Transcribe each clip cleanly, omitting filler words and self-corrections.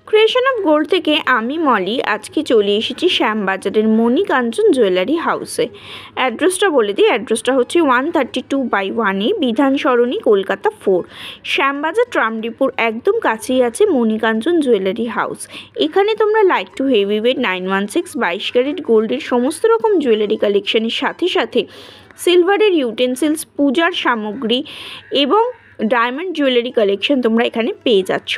Creation of gold থেকে আমি মলি আজকে চলে এসেছি শ্যামবাজারের মণিকাঞ্চন জুয়েলারি হাউসে। অ্যাড্রেসটা বলে দিই, অ্যাড্রেসটা হচ্ছে 132/1 বিধান সরণি, কলকাতা 4। শ্যামবাজার ট্রাম ডিপোর একদম কাছেই আছে মণিকাঞ্চন জুয়েলারি হাউস। এখানে তোমরা light to heavy weight 916 22 carat গোল্ডের সমস্ত রকম জুয়েলারি কালেকশনের সাথে সাথে সিলভারের ইউটেন্সিলস, পূজার সামগ্রী এবং ডায়মন্ড জুয়েলারি কালেকশন তোমরা এখানে পেয়ে যাচ্ছ।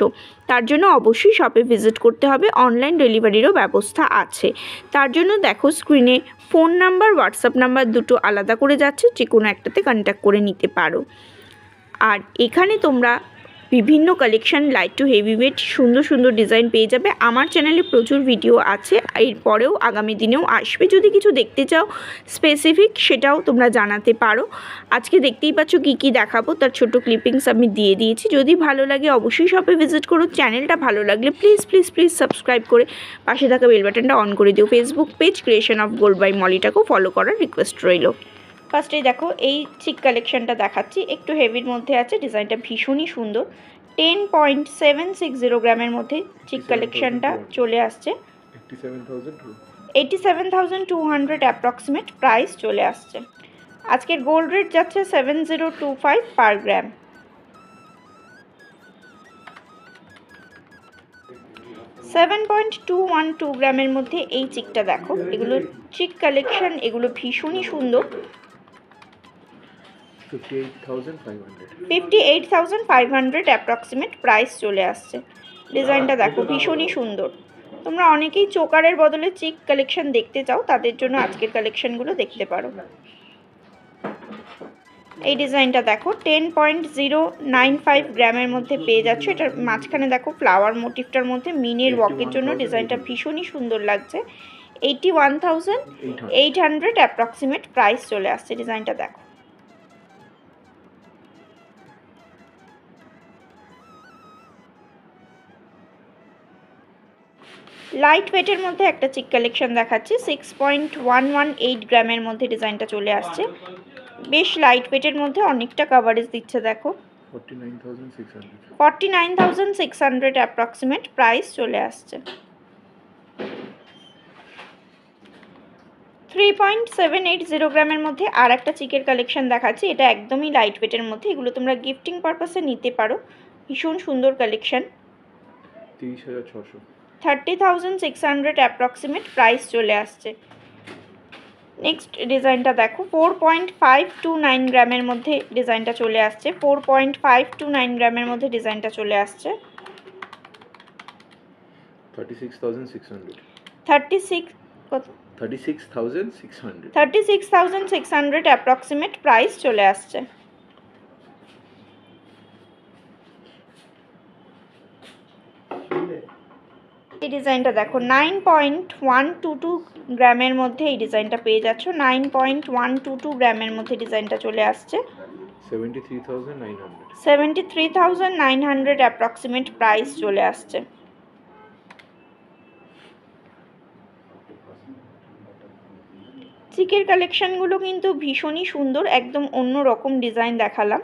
তার জন্য অবশ্যই শপে ভিজিট করতে হবে, অনলাইন ডেলিভারিরও ব্যবস্থা আছে। তার জন্য দেখো স্ক্রিনে ফোন নাম্বার, হোয়াটসঅ্যাপ নাম্বার দুটো আলাদা করে যাচ্ছে, যে কোনো একটাতে কন্ট্যাক্ট করে নিতে পারো। আর এখানে তোমরা বিভিন্ন collection light to heavy weight সুন্দর সুন্দর ডিজাইন পেয়ে যাবে। আমার চ্যানেলে প্রচুর ভিডিও আছে, এরপরেও আগামী দিনেও আসবে। যদি কিছু দেখতে চাও স্পেসিফিক সেটাও তোমরা জানাতে পারো। আজকে দেখতেই পাচ্ছ কী কী দেখাবো, তার ছোট ক্লিপিংস আমি দিয়ে দিয়েছি। যদি ভালো লাগে অবশ্যই শপে ভিজিট করো। চ্যানেলটা ভালো লাগলে প্লিজ প্লিজ প্লিজ সাবস্ক্রাইব করে পাশে থাকা বেল বাটনটা অন করে দিও। Facebook page creation of gold by মলিটাকেও ফলো করার রিকোয়েস্ট রইল। ফার্স্টেই দেখো এই চিক কালেকশনটা দেখাচ্ছি, একটু হেভির মধ্যে আছে, ডিজাইনটা ভীষণই সুন্দর। 10.760 গ্রামের মধ্যে চিক কালেকশনটা চলে আসছে। 87,200 অ্যাপ্রক্সিমেট প্রাইস চলে আসছে। আজকের গোল্ড রেট যাচ্ছে 7025 পার গ্রাম। $7.212 গ্রামের মধ্যে এই চিকটা দেখো, এগুলো চিক কালেকশন, এগুলো ভীষণই সুন্দর। 58,500 অ্যাপ্রক্সিমেট প্রাইস চলে আসছে। ডিজাইনটা দেখো ভীষণই সুন্দর। তোমরা অনেকেই চোকারের বদলে চিক কালেকশন দেখতে চাও, তাদের জন্য আজকের কালেকশনগুলো দেখতে পারো। এই ডিজাইনটা দেখো 10.095 গ্রামের মধ্যে পেয়ে যাচ্ছ। এটার মাঝখানে দেখো ফ্লাওয়ার মোটিভটার মধ্যে মিনের ওয়ার্কের জন্য ডিজাইনটা ভীষণই সুন্দর লাগছে। 81,800 অ্যাপ্রক্সিমেট প্রাইস চলে আসছে। ডিজাইনটা দেখো, লাইট ওয়েটের মধ্যে একটা চিক কালেকশন দেখাচ্ছি। 6.118 গ্রামের মধ্যে ডিজাইনটা চলে আসছে। বেশ লাইট ওয়েটের মধ্যে অনেকটা কাভারেজ দিচ্ছে দেখো। 49,600 অ্যাপ্রক্সিমেট প্রাইস চলে আসছে। 3.780 গ্রামের মধ্যে আর একটা চিকের কালেকশন দেখাচ্ছি। এটা একদমই লাইট ওয়েটের মধ্যে, এগুলো তোমরা গিফটিং পারপাসে নিতে পারো। ভীষণ সুন্দর কালেকশন। 30,600 অ্যাপ্রক্সিমেট প্রাইস চলে আসছে। নেক্সট ডিজাইনটা দেখো 4.529 গ্রামের মধ্যে ডিজাইনটা চলে আসছে। 4.529 গ্রামের মধ্যে ডিজাইনটা চলে আসছে। 36,600 অ্যাপ্রক্সিমেট প্রাইস চলে আসছে। এই ডিজাইনটা দেখো 9.122 গ্রামের মধ্যে এই ডিজাইনটা পেয়ে যাচ্ছ। 9.122 গ্রামের মধ্যে ডিজাইনটা চলে আসছে। 73,900 অ্যাপ্রক্সিমেট প্রাইস চলে আসছে। চিকের কালেকশনগুলো কিন্তু ভীষণই সুন্দর, একদম অন্য রকম ডিজাইন দেখালাম।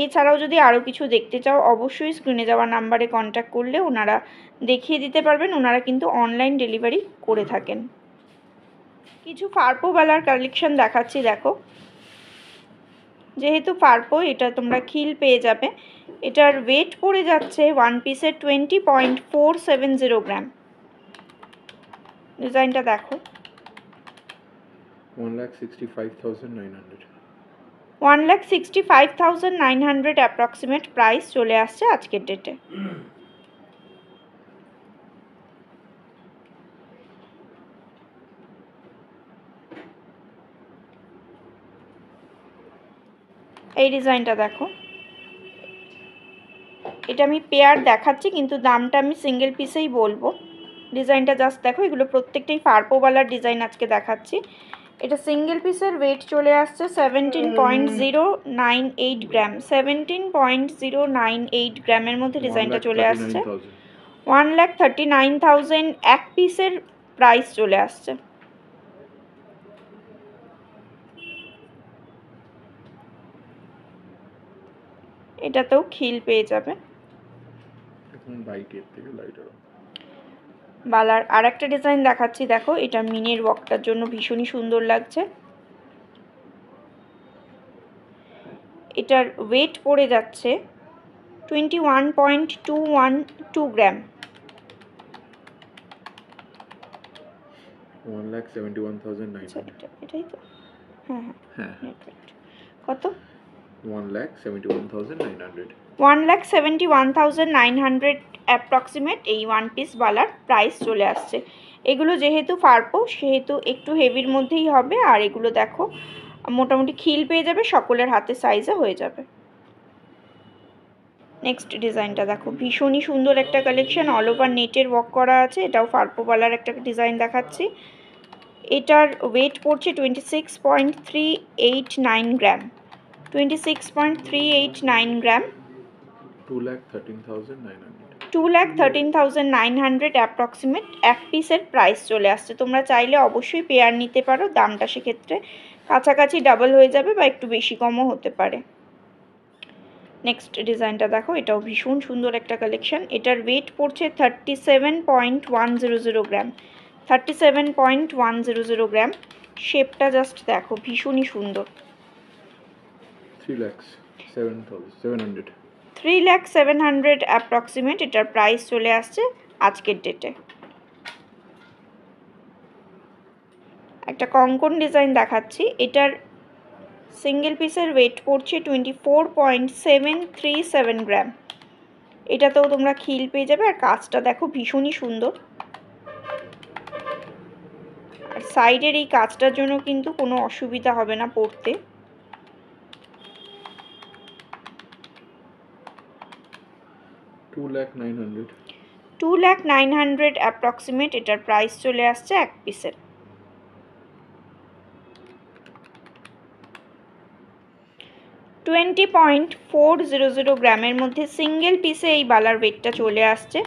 এছাড়াও যদি আরও কিছু দেখতে চাও অবশ্যই স্ক্রিনে যাওয়া নাম্বারে কন্ট্যাক্ট করলে ওনারা দেখিয়ে দিতে পারবেন। ওনারা কিন্তু অনলাইন ডেলিভারি করে থাকেন। কিছু ফারপোওয়ালার কালেকশন দেখাচ্ছি দেখো। যেহেতু ফারপো, এটা তোমরা খিল পেয়ে যাবে। এটার ওয়েট পড়ে যাচ্ছে ওয়ান পিসের 20.470 গ্রাম। ডিজাইনটা দেখো 1,65,900 অ্যাপ্রক্সিমেট প্রাইস চলে আসছে আজকের ডেটে। এই ডিজাইনটা দেখো, এটা আমি পেয়ার দেখাচ্ছি কিন্তু দামটা আমি সিঙ্গেল পিসেই বলবো। ডিজাইনটা জাস্ট দেখো, এগুলো প্রত্যেকটাই ফারপোওয়ালার ডিজাইন আজকে দেখাচ্ছি। এটা সিঙ্গেল পিসের ওয়েট চলে আসছে 17.098 গ্রাম। 17.098 গ্রামের মধ্যে ডিজাইনটা চলে আসছে। 1,39,000 এক পিসের প্রাইস চলে আসছে। এটাতেও খিল পেয়ে যাবে। লাইটের থেকে লাইটার। বালার আর একটা ডিজাইন দেখাচ্ছি, দেখো এটা মিনের ওয়ার্কটার জন্য ভীষণই সুন্দর লাগছে। এটার ওয়েট পড়ে যাচ্ছে 21.212 গ্রাম। 1,71,900। এটাই তো, হ্যাঁ হ্যাঁ কত? 1,71,900। 1,71,900 অ্যাপ্রক্সিমেট এই ওয়ান পিস বালার প্রাইস চলে আসছে। এগুলো যেহেতু ফারপো সেহেতু একটু হেভির মধ্যেই হবে, আর এগুলো দেখো মোটামুটি খিল পেয়ে যাবে, সকলের হাতে সাইজে হয়ে যাবে। নেক্সট ডিজাইনটা দেখো, ভীষণই সুন্দর একটা কালেকশন, অল ওভার নেটের ওয়ার্ক করা আছে। এটাও ফারপো বালার একটা ডিজাইন দেখাচ্ছি। এটার ওয়েট পড়ছে 26.389 গ্রাম। 26.389 গ্রাম। 2,13,900। 2,13,900 অ্যাপ্রক্সিমেট এক পিসের প্রাইস চলে আসছে। তোমরা চাইলে অবশ্যই পেয়ার নিতে পারো, দামটা সেক্ষেত্রে কাছাকাছি ডাবল হয়ে যাবে বা একটু বেশি কমও হতে পারে। নেক্সট ডিজাইনটা দেখো, এটাও ভীষণ সুন্দর একটা কালেকশন। এটার ওয়েট পড়ছে 37.100 গ্রাম। 37.100 গ্রাম। শেপটা জাস্ট দেখো, ভীষণই সুন্দর। 3,07,700। 3,07,000 অ্যাপ্রক্সিমেট এটার প্রাইস চলে আসছে আজকের ডেটে। একটা কঙ্কন ডিজাইন দেখাচ্ছি। এটার সিঙ্গেল পিসের ওয়েট পড়ছে 24.737 গ্রাম। এটাতেও তোমরা খিল পেয়ে যাবে, আর কাজটা দেখো ভীষণই সুন্দর। আর সাইডের এই কাজটার জন্য কিন্তু কোনো অসুবিধা হবে না পরতে। $2,09,000। 2,09,000 অ্যাপ্রক্সিমেট এটার প্রাইস চলে আসছে এক পিসের। $20.400 গ্রামের মধ্যে সিঙ্গেল পিসে এই বালার ওয়েটটা চলে আসছে।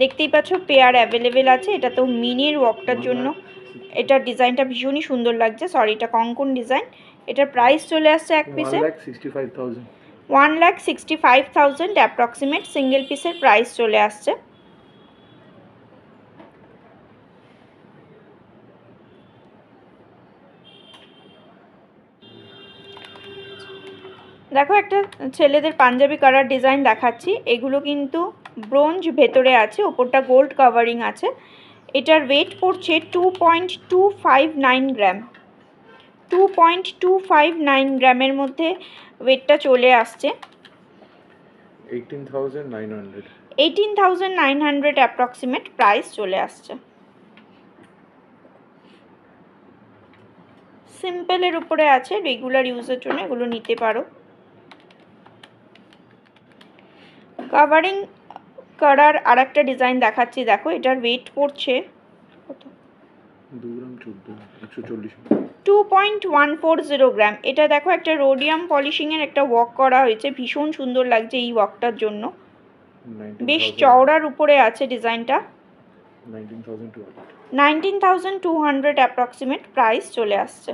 দেখতেই পাচ্ছ পেয়ার অ্যাভেলেবেল আছে। এটা তো মিনির ওয়ার্কটার জন্য এটার ডিজাইনটা ভীষণই সুন্দর লাগছে। সরি, এটা কঙ্কন ডিজাইন। এটার প্রাইস চলে আসছে এক পিসে 1,65,000। 1,65,000 অ্যাপ্রক্সিমেট সিঙ্গেল পিসের প্রাইস চলে আসছে। দেখো একটা ছেলেদের পাঞ্জাবি কালার ডিজাইন দেখাচ্ছি। এগুলো কিন্তু ব্রোঞ্জ ভেতরে আছে, ওপরটা গোল্ড কাভারিং আছে। এটার ওয়েট পড়ছে 2.259 গ্রাম। 2.259 গ্রামের মধ্যে ওয়েটটা চলে আসছে। 18,900। 18,900 অ্যাপ্রক্সিমেট প্রাইস চলে আসছে। সিম্পলের উপরে আছে, রেগুলার ইউজের জন্য এগুলো নিতে পারো। কাভারিং করার আর একটা ডিজাইন দেখাচ্ছি। দেখো এটার ওয়েট পড়ছে কত? 2.140 গ্রাম। এটা দেখো একটা রোডিয়াম পলিশিংয়ের একটা ওয়ার্ক করা হয়েছে, ভীষণ সুন্দর লাগছে এই ওয়ার্কটার জন্য। বেশ চওড়ার উপরে আছে ডিজাইনটা। 19,200 অ্যাপ্রক্সিমেট প্রাইস চলে আসছে।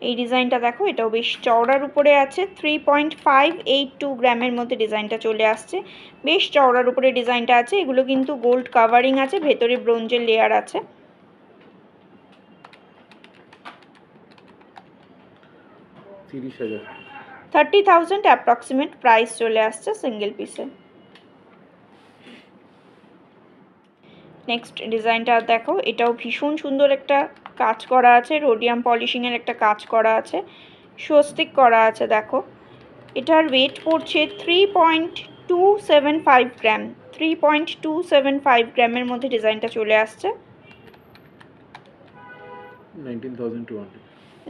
এই ডিজাইনটা দেখো, এটাও বেশ চওড়ার উপরে আছে। 3.582 গ্রামের মধ্যে ডিজাইনটা চলে আসছে। বেশ চওড়ার উপরে ডিজাইনটা আছে। এগুলো কিন্তু গোল্ড কাভারিং আছে, ভেতরে ব্রোঞ্জের লেয়ার আছে। 30,000 অ্যাপ্রক্সিমেট প্রাইস চলে আসছে সিঙ্গেল পিসে। নেক্সট ডিজাইনটা দেখো, এটাও ভীষণ সুন্দর একটা কাজ করা আছে, রোডিয়াম পলিশিংয়ের একটা কাজ করা আছে, স্বস্তিক করা আছে। দেখো এটার ওয়েট পড়ছে 3.275 গ্রাম। 3.275 গ্রামের মধ্যে ডিজাইনটা চলে আসছে।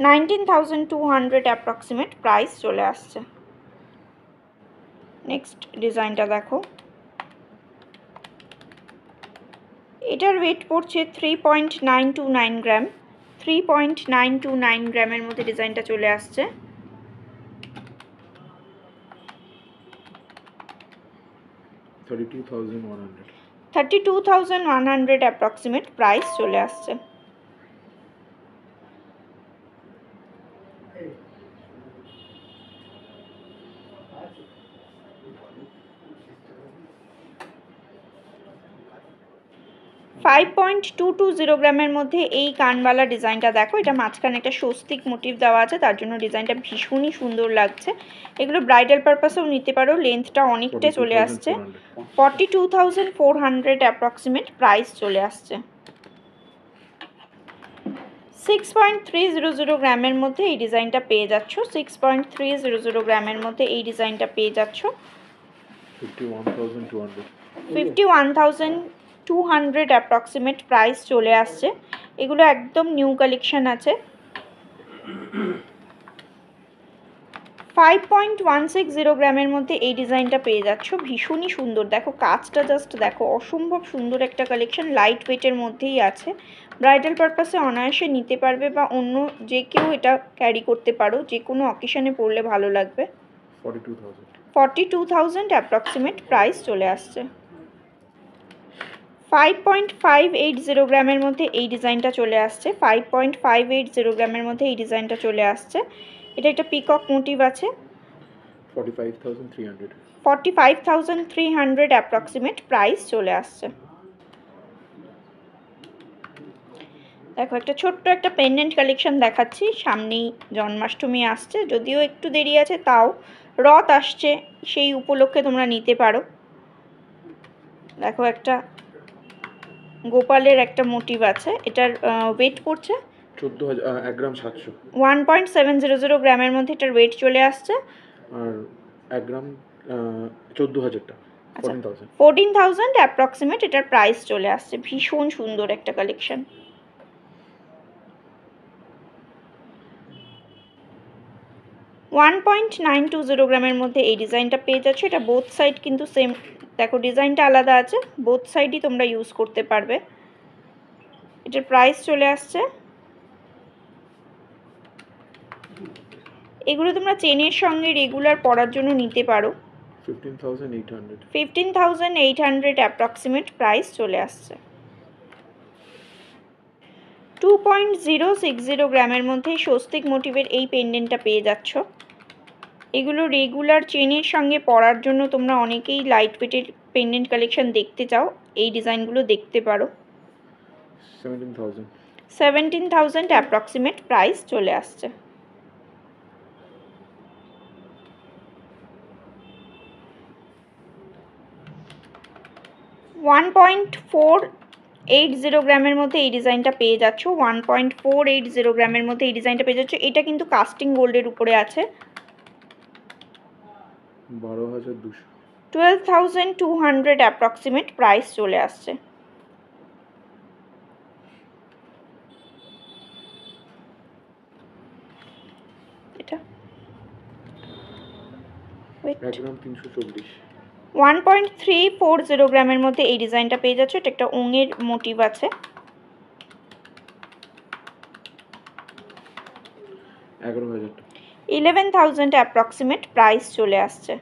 19,200 অ্যাপ্রক্সিমেট প্রাইস চলে আসছে। নেক্সট ডিজাইনটা দেখো, এটার ওয়েট পড়ছে 3.929 গ্রাম। 3.929 গ্রামের মধ্যে ডিজাইনটা চলে আসছে। $32,100 অ্যাপ্রক্সিমেট প্রাইস চলে আসছে। 5.220 গ্রামের মধ্যে এই কানবালা ডিজাইনটা দেখো, এটা মাঝখানে একটা স্বস্তিক মোটিভ দেওয়া আছে, তার জন্য ডিজাইনটা ভীষণই সুন্দর লাগছে। এগুলো ব্রাইডাল পারপাসেও নিতে পারো, লেন্থটা অনেকটা চলে আসছে। 42,400 অ্যাপ্রক্সিমেট প্রাইস চলে আসছে। 6.300 গ্রামের মধ্যে এই ডিজাইনটা পেয়ে যাচ্ছ। 6.300 গ্রামের মধ্যে এই ডিজাইনটা পেয়ে যাচ্ছ। 51,200 অ্যাপ্রক্সিমেট প্রাইস চলে আসছে। এগুলো একদম নিউ কালেকশন আছে। 5.160 গ্রামের মধ্যে এই ডিজাইনটা পেয়ে যাচ্ছ, ভীষণই সুন্দর। দেখো কাজটা জাস্ট দেখো, অসম্ভব সুন্দর একটা কালেকশন, লাইট ওয়েটের মধ্যেই আছে। ব্রাইডাল পারপাসে অনায়াসে নিতে পারবে বা অন্য যে কেউ এটা ক্যারি করতে পারো, যে কোনো অকেশনে পরলে ভালো লাগবে। 42,000 অ্যাপ্রক্সিমেট প্রাইস চলে আসছে। 5.580 গ্রামের মধ্যে এই ডিজাইনটা চলে আসছে। 5.580 গ্রামের মধ্যে এই ডিজাইনটা চলে আসছে। এটা একটা পিকক মোটিভ আছে। 45,300 অ্যাপ্রক্সিমেট প্রাইস চলে আসছে। দেখো একটা ছোট্ট একটা পেন্ডেন্ট কালেকশন দেখাচ্ছি। সামনেই জন্মাষ্টমী আসছে, যদিও একটু দেরি আছে, তাও রথ আসছে, সেই উপলক্ষে তোমরা নিতে পারো। দেখো একটা গোপালের একটা মোটিভ আছে। এটার ওয়েট পড়ছে 1.700 গ্রামের মধ্যে এটার ওয়েট চলে আসছে। আর 1 গ্রাম 14,000 টাকা, 14,000 অ্যাপ্রক্সিমেট এটার প্রাইস চলে আসছে। ভীষণ সুন্দর একটা কালেকশন। 1.920 গ্রামের মধ্যে এই ডিজাইনটা পেয়ে যাচ্ছ। এটা বোথ সাইড কিন্তু সেম, দেখো ডিজাইনটা আলাদা আছে, বোথ সাইডই তোমরা ইউজ করতে পারবে। এটার প্রাইস চলে আসছে, এগুলো তোমরা চেনের সঙ্গে রেগুলার পরার জন্য নিতে পারো। 15,800 অ্যাপ্রক্সিমেট প্রাইস চলে আসছে। 2.060 গ্রামের মধ্যে স্বস্তিক মোটিভের এই পেন্ডেন্টটা পেয়ে যাচ্ছ। এগুলো রেগুলার চেনের সঙ্গে পরার জন্য তোমরা অনেকেই লাইট ওয়েটের পেন্ডেন্ট কালেকশন দেখতে চাও, এই ডিজাইনগুলো দেখতে পারো। 17,000 অ্যাপ্রক্সিমেট প্রাইস চলে আসছে। $1.480 গ্রামের মধ্যে এই ডিজাইনটা পেয়ে যাচ্ছ। 1.480 গ্রামের মধ্যে এই ডিজাইনটা পেয়ে যাচ্ছ। এটা কিন্তু কাস্টিং গোল্ডের উপরে আছে। 12,200 অ্যাপ্রক্সিমেট প্রাইস চলে আসছে। এটা 1.340 গ্রামের মধ্যে এই ডিজাইনটা পেয়ে যাচ্ছে। এটা একটা ওঙের মোটিভ আছে। 11,000 অ্যাপ্রক্সিমেট প্রাইস চলে আসছে।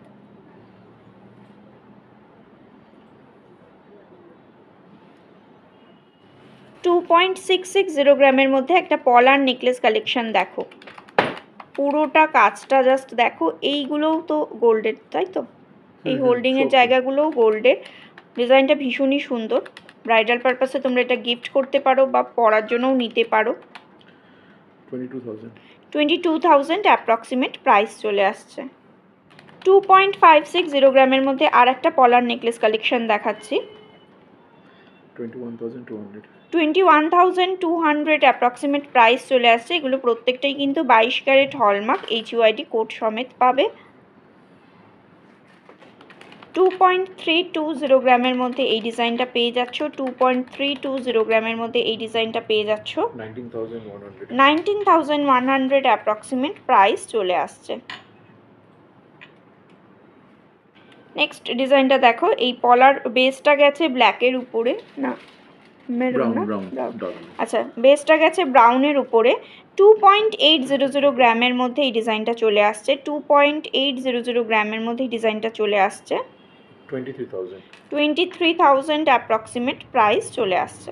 $2.660 গ্রামের মধ্যে একটা পলার নেকলেস কালেকশন দেখো, পুরোটা কাজটা জাস্ট দেখো। এইগুলোও তো গোল্ডের, তাই তো? এই হোল্ডিংয়ের জায়গাগুলোও গোল্ডের। ডিজাইনটা ভীষণই সুন্দর। ব্রাইডাল পারপাসে তোমরা এটা গিফট করতে পারো বা পরার জন্যও নিতে পারো। 22,000 অ্যাপ্রক্সিমেট প্রাইস চলে আসছে। 2.560 গ্রামের মধ্যে আর একটা পলার নেকলেস কালেকশন দেখাচ্ছি। 21,200 অ্যাপ্রক্সিমেট প্রাইস চলে আসছে। এগুলো প্রত্যেকটাই কিন্তু 22 ক্যারেট হলমার্ক, HUID কোড সমেত পাবে। 2.320 গ্রামের মধ্যে এই ডিজাইনটা পেয়ে যাচ্ছ। 2.320 গ্রামের মধ্যে এই ডিজাইনটা পেয়ে যাচ্ছ। 19,100 অ্যাপ্রক্সিমেট প্রাইস চলে আসছে। নেক্সট ডিজাইনটা দেখো, এই পলার বেসটা গেছে ব্ল্যাকের উপরে, না মেরুন না, আচ্ছা বেসটা গেছে ব্রাউনের উপরে। 2.800 গ্রামের মধ্যে এই ডিজাইনটা চলে আসছে। 2.800 গ্রামের মধ্যে এই ডিজাইনটা চলে আসছে। 23,000 অ্যাপ্রক্সিমেট প্রাইস চলে আসছে।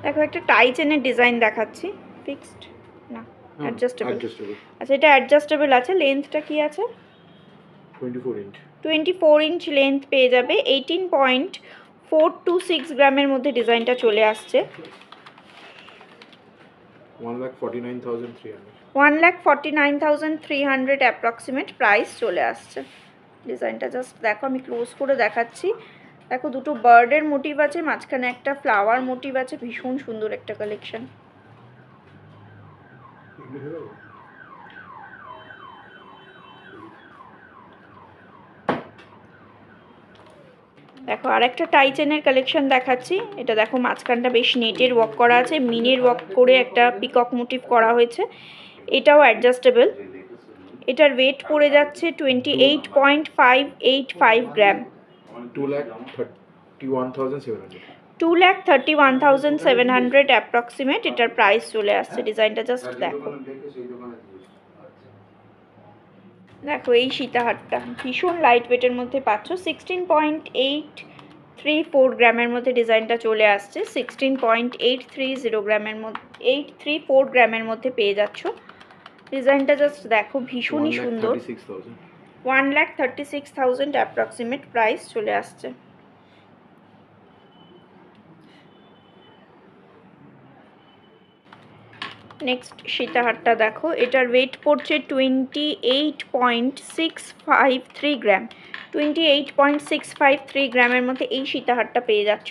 দেখো একটা টাই চেনের ডিজাইন দেখাচ্ছি। ফিক্সড না, অ্যাডজাস্টেবল। আচ্ছা এটা অ্যাডজাস্টেবল আছে। লেন্থটা কি আছে? 24 ইঞ্চ লেন্থ পেয়ে যাবে। 18.4 4 to 6 গ্রামের মধ্যে ডিজাইনটা চলে আসছে। 1,49,300 1,49,300 অ্যাপ্রক্সিমেট প্রাইস চলে আসছে। ডিজাইনটা জাস্ট দেখো, আমি ক্লোজ করে দেখাচ্ছি। দেখো দুটো বার্ডের মোটিভ আছে, মাঝখানে একটা ফ্লাওয়ার মোটিভ আছে, ভীষণ সুন্দর একটা কালেকশন। দেখো আরেকটা টাই চেনের কালেকশন দেখাচ্ছি। এটা দেখো মাঝখানটা বেশ নেটের ওয়ার্ক করা আছে, মিনের ওয়ার্ক করে একটা পিকক মোটিভ করা হয়েছে। এটাও অ্যাডজাস্টেবল। এটার ওয়েট পড়ে যাচ্ছে 28.585 গ্রাম। 2,31,700 2,31,700 অ্যাপ্রক্সিমেট এটার প্রাইস চলে আসছে। ডিজাইনটা জাস্ট দেখো। দেখো এই সীতাহারটা ভীষণ লাইট ওয়েটের মধ্যে পাচ্ছ। 16.834 গ্রামের মধ্যে ডিজাইনটা চলে আসছে। 16.830 গ্রামের মধ্যে 834 গ্রামের মধ্যে পেয়ে যাচ্ছ। ডিজাইনটা জাস্ট দেখো, ভীষণই সুন্দর। 1,36,000 অ্যাপ্রক্সিমেট প্রাইস চলে আসছে। নেক্সট সীতাহারটা দেখো, এটার ওয়েট পড়ছে 28.653 গ্রাম। 28.653 গ্রামের মধ্যে এই সীতাহারটা পেয়ে যাচ্ছ।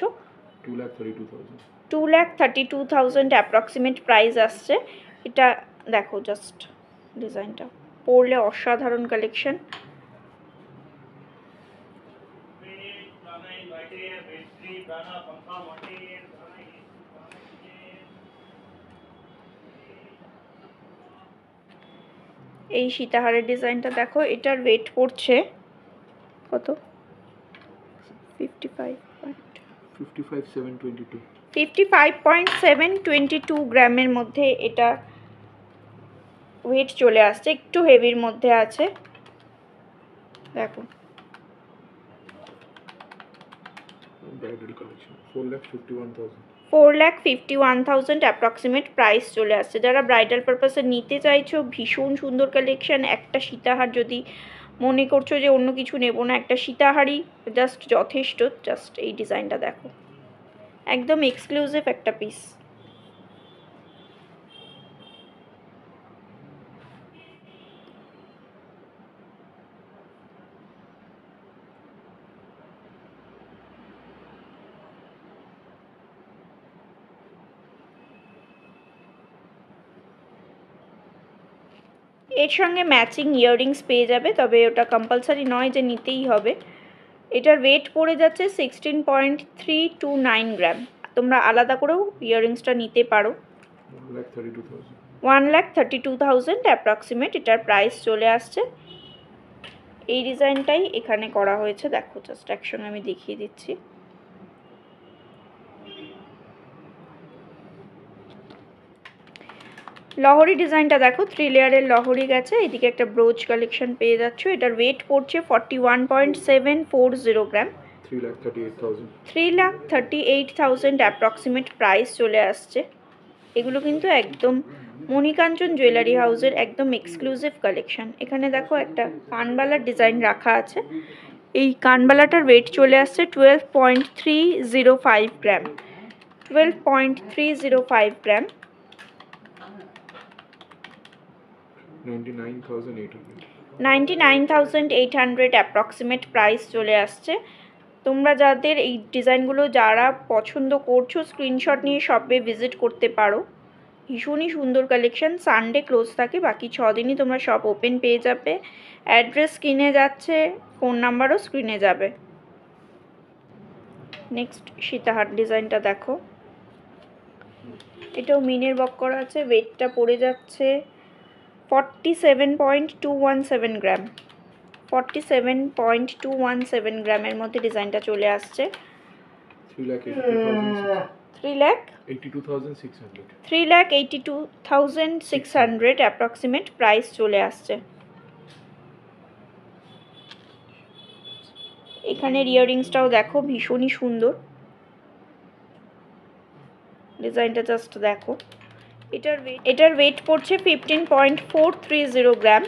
2,32,000 অ্যাপ্রক্সিমেট প্রাইস আসছে। এটা দেখো জাস্ট ডিজাইনটা, পরলে অসাধারণ কালেকশন। এই সীতাহারের ডিজাইনটা দেখো, এটার ওয়েট পড়ছে কত? 55.722 গ্রামের মধ্যে এটা ওয়েট চলে আসছে, একটু হেভির মধ্যে আছে। দেখো ব্রাইডাল কালেকশন 4,51,000 4,51,000 অ্যাপ্রক্সিমেট প্রাইস চলে আসছে। যারা ব্রাইডাল পারপাসে নিতে চাইছো, ভীষণ সুন্দর কালেকশন। একটা সীতাহার যদি মনে করছো যে অন্য কিছু নেব না, একটা সীতাহারই জাস্ট যথেষ্ট। জাস্ট এই ডিজাইনটা দেখো, একদম এক্সক্লুসিভ একটা পিস। এর সঙ্গে ম্যাচিং ইয়াররিংস পেয়ে যাবে, তবে ওটা কম্পালসারি নয় যে নিতেই হবে। এটার ওয়েট পড়ে যাচ্ছে 16.329 গ্রাম। তোমরা আলাদা করেও ইয়াররিংসটা নিতে পারো। 1,32,000 অ্যাপ্রক্সিমেট এটার প্রাইস চলে আসছে। এই ডিজাইনটাই এখানে করা হয়েছে। দেখো জাস্ট একসঙ্গে আমি দেখিয়ে দিচ্ছি। লহরি ডিজাইনটা দেখো, 3 লেয়ারের লহরি গেছে। এদিকে একটা ব্রোচ কালেকশন পেয়ে যাচ্ছ। এটার ওয়েট পড়ছে 41.740 গ্রাম। 3,38,000 অ্যাপ্রক্সিমেট প্রাইস চলে আসছে। এগুলো কিন্তু একদম মণিকাঞ্চন জুয়েলারি হাউসের একদম এক্সক্লুসিভ কালেকশন। এখানে দেখো একটা কানবালার ডিজাইন রাখা আছে। এই কানবালাটার ওয়েট চলে আসছে 12.305 গ্রাম। 12.305 গ্রাম। 99,800 অ্যাপ্রক্সিমেট প্রাইস চলে আসছে। তোমরা যাদের এই ডিজাইনগুলো যারা পছন্দ করছো, স্ক্রিনশট নিয়ে শপে ভিজিট করতে পারো। ভীষণই সুন্দর কালেকশন। সানডে ক্লোজ থাকে, বাকি 6 দিনই তোমরা শপ ওপেন পেয়ে যাবে। অ্যাড্রেস স্ক্রিনে যাচ্ছে, ফোন নাম্বারও স্ক্রিনে যাবে। নেক্সট সীতাহার ডিজাইনটা দেখো, এটাও মিনের ওয়ার্ক করা আছে। ওয়েটটা পড়ে যাচ্ছে 47.217 গ্রাম। 47.217 গ্রামের মধ্যে ডিজাইনটা চলে আসছে। 3,82,600 অ্যাপ্রক্সিমেট প্রাইস চলে আসছে। এখানের ইয়াররিংসটাও দেখো, ভীষণই সুন্দর। ডিজাইনটা জাস্ট দেখো। এটার ওয়েট পড়ছে 15.430 গ্রাম।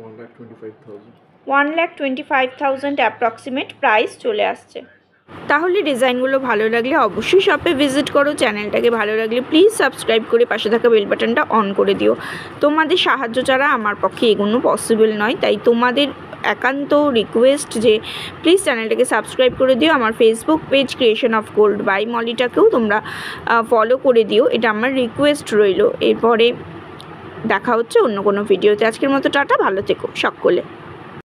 1,25,000 1,25,000 অ্যাপ্রক্সিমেট প্রাইস চলে আসছে। তাহলে ডিজাইনগুলো ভালো লাগলে অবশ্যই শপে ভিজিট করো। চ্যানেলটাকে ভালো লাগলে প্লিজ সাবস্ক্রাইব করে পাশে থাকা বেল বাটনটা অন করে দিও। তোমাদের সাহায্য ছাড়া আমার পক্ষে এগোনো পসিবল নয়, তাই তোমাদের একান্ত রিকোয়েস্ট যে প্লিজ চ্যানেলটাকে সাবস্ক্রাইব করে দিও। আমার Facebook page creation of gold by মলিটাকেও তোমরা ফলো করে দিও, এটা আমার রিকোয়েস্ট রইল। এরপরে দেখা হচ্ছে অন্য কোনো ভিডিওতে। আজকের মতো টাটা, ভালো থেকো সকলে।